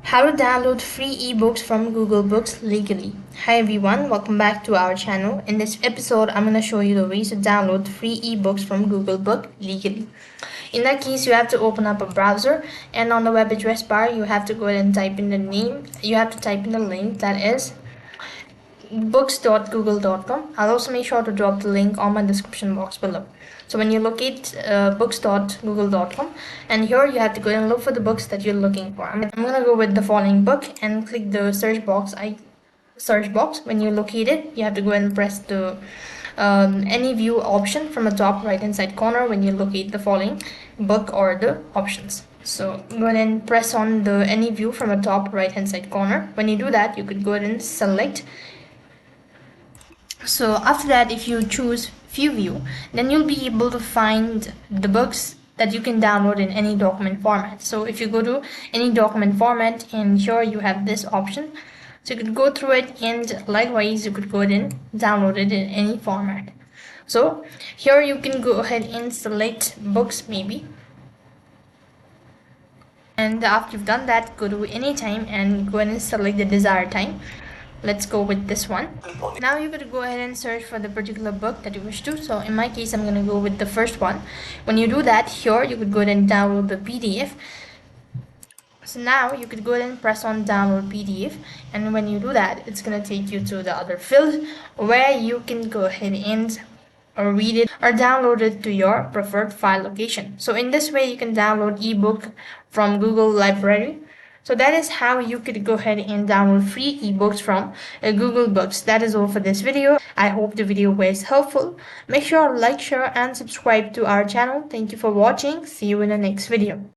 How to download free ebooks from Google Books legally. Hi everyone, welcome back to our channel. In this episode, I'm going to show you the ways to download free ebooks from Google Book legally. In that case, you have to open up a browser, and on the web address bar, you have to go ahead and type in the name. You have to type in the link, that is books.google.com. I'll also make sure to drop the link on my description box below. So when you locate books.google.com, and here you have to go and look for the books that you're looking for. I'm gonna go with the following book and click the search box. When you locate it, you have to go and press the any view option from the top right hand side corner when you locate the following book or the options. So go ahead and press on the any view from the top right hand side corner. When you do that, you could go ahead and select. So after that, if you choose view view, then you'll be able to find the books that you can download in any document format. So if you go to any document format, and here you have this option, so you could go through it, and likewise you could go ahead and download it in any format. So here you can go ahead and select books maybe, and after you've done that, go to any time and go ahead and select the desired time. Let's go with this one. Now you're going to go ahead and search for the particular book that you wish to. So in my case, I'm going to go with the first one. When you do that, here you could go ahead and download the PDF. So now you could go ahead and press on download PDF, and when you do that, it's going to take you to the other field where you can go ahead and read it or download it to your preferred file location. So in this way, you can download ebook from Google Library. So that is how you could go ahead and download free ebooks from Google Books. That is all for this video. I hope the video was helpful. Make sure to like, share, and subscribe to our channel. Thank you for watching. See you in the next video.